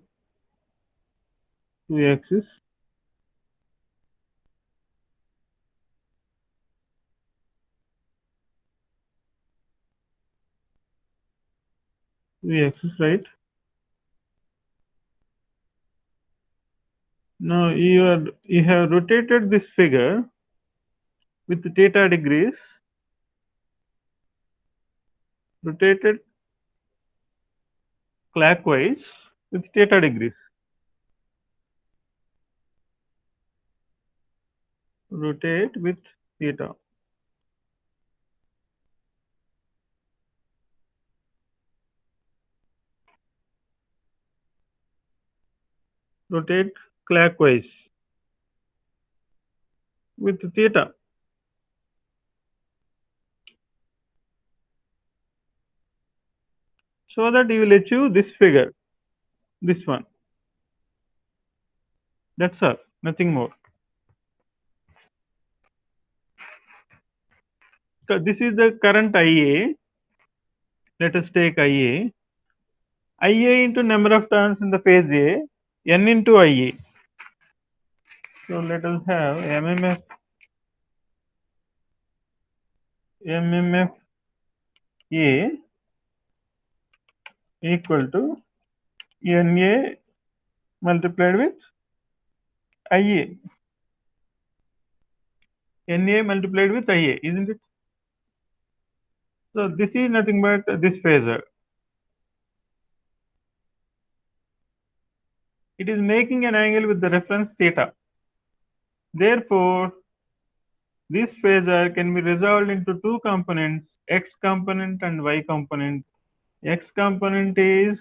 Q-axis. Q-axis, right? Now you have rotated this figure with theta degrees, rotated clockwise with theta degrees. Rotate with theta. Rotate clockwise with theta. So that you will achieve this figure, this one. That's all, nothing more. This is the current IA. Let us take IA. IA into number of turns in the phase A, N into IA. So let us have MMF A equal to NA multiplied with IA. NA multiplied with IA, isn't it? So this is nothing but this phasor. It is making an angle with the reference theta. Therefore, this phasor can be resolved into two components, x component and y component. X component is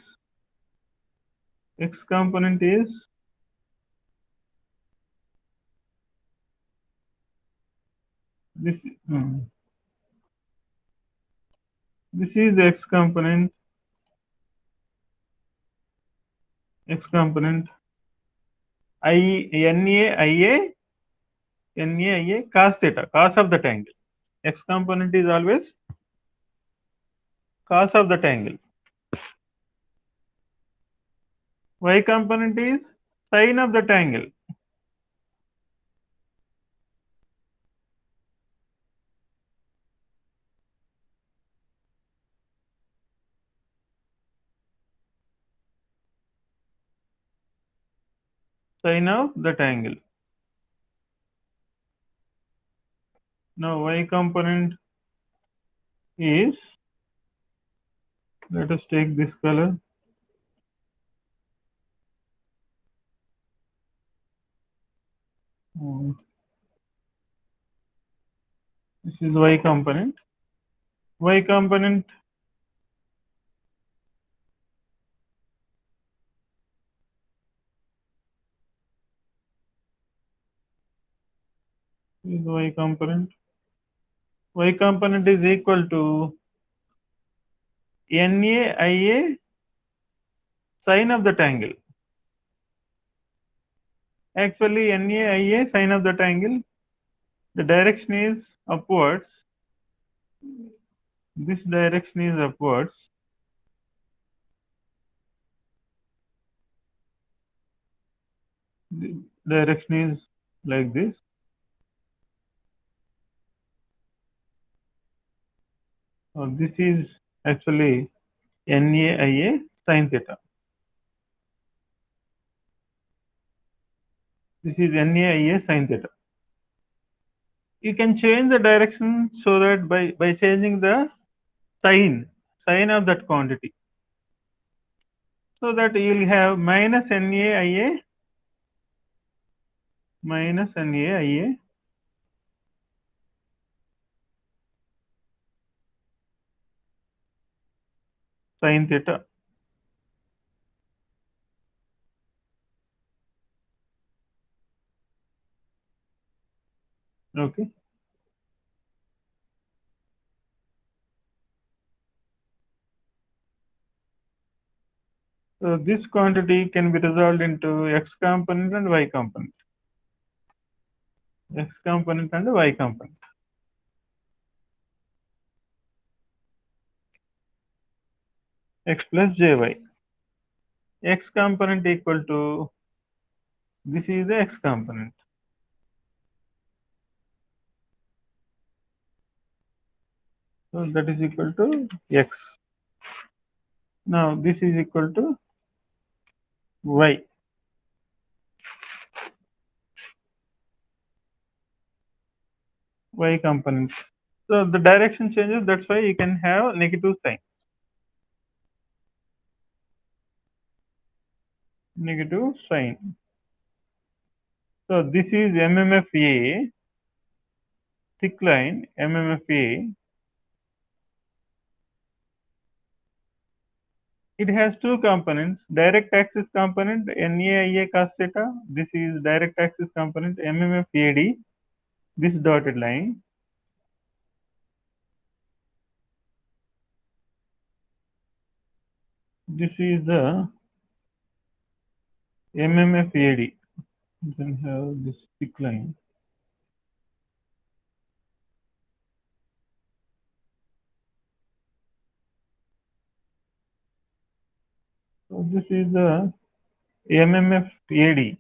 this. This is the x component. NA cos theta, cos of that angle. X component is always cos of that angle. Y component is sin of that angle. Sin of that angle. Now y component is, let us take this color. This is y component. Y component is y component. Y component is equal to NA IA sin of that angle. Actually, NAIA sine of that angle, the direction is upwards. This direction is upwards. The direction is like this. This is actually NAIA sine theta. This is NAIA sine theta. You can change the direction so that by changing the sign of that quantity, so that you will have minus NAIA sine theta. Okay. So this quantity can be resolved into x component and y component. X component and y component. X plus jy. X component equal to, this is the x component. So that is equal to x. Now this is equal to y. Y component. So the direction changes, that's why you can have negative sign. Negative sign. So this is MMFA, thick line MMFA. It has two components, direct axis component NAIA cos theta. This is direct axis component MMFAD, this dotted line. This is the MMFAD. You can have this thick line. So this is the MMFAD.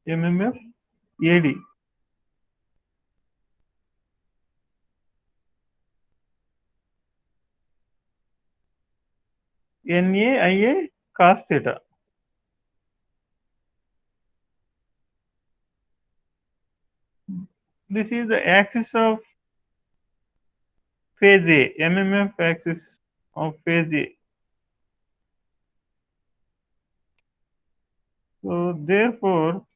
MMFAD. NAIA cos theta. This is the axis of phase A, MMF axis of phase A. So therefore,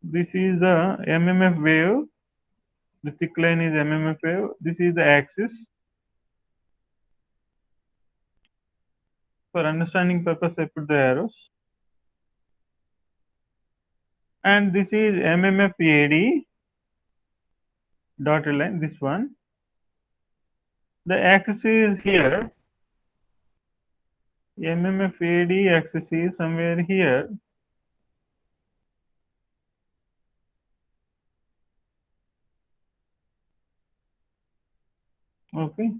this is the MMF wave. The thick line is MMF wave. This is the axis. For understanding purpose, I put the arrows. And this is MMFAD dotted line, this one. The axis is here. MMFAD axis is somewhere here. Okay.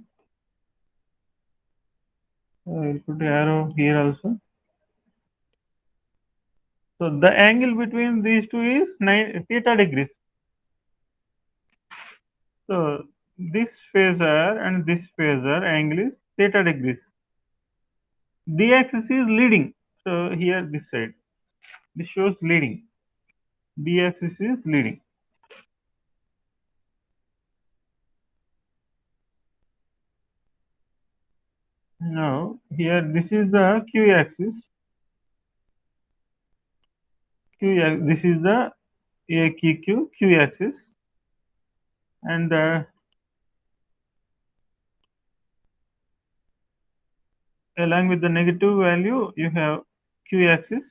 I will put the arrow here also. So the angle between these two is theta degrees. So this phasor and this phasor angle is theta degrees. The axis is leading. So here this side, this shows leading. The axis is leading. Now here this is the q axis. This is the AQQ q axis, and along with the negative value you have q axis.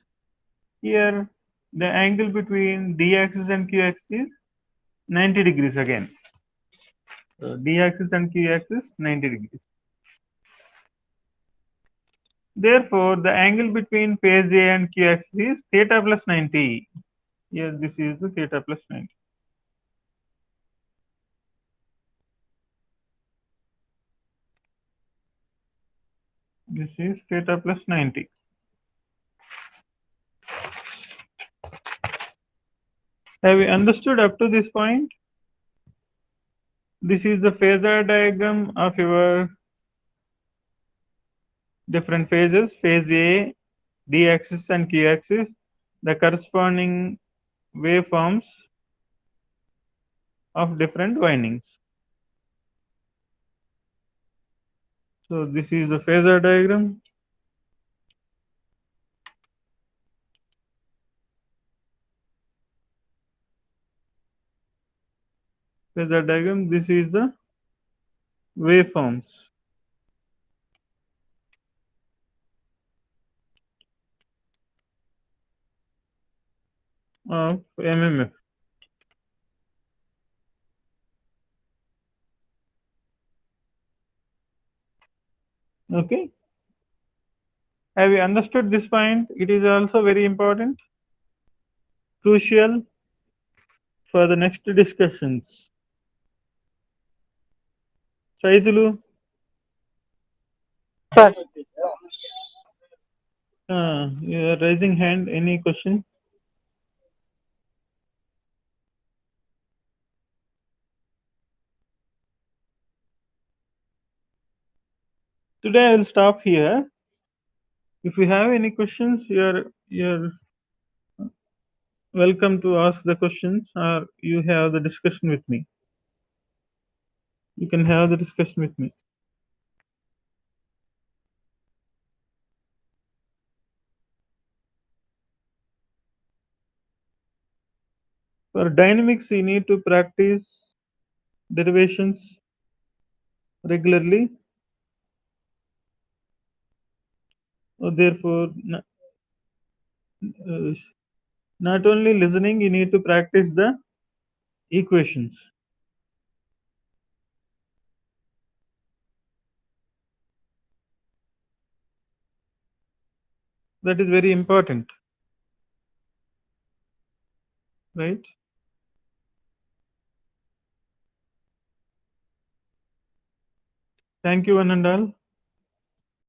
Here the angle between d axis and q axis is 90 degrees again. So d axis and q axis 90 degrees. Therefore, the angle between phase A and Q axis is theta plus 90. Here, this is the theta plus 90. This is theta plus 90. Have we understood up to this point? This is the phasor diagram of your different phases, phase A, D axis and Q axis, the corresponding waveforms of different windings. So this is the phasor diagram. Phasor diagram, this is the waveforms of MMF. Okay. Have you understood this point? It is also very important, crucial for the next discussions. Saidulu, Sir. you are raising hand. Any question? Today I will stop here. If you have any questions, you're welcome to ask the questions, or you have the discussion with me. You can have the discussion with me. For dynamics, you need to practice derivations regularly. Therefore, not only listening, you need to practice the equations. That is very important, right? Thank you, one and all.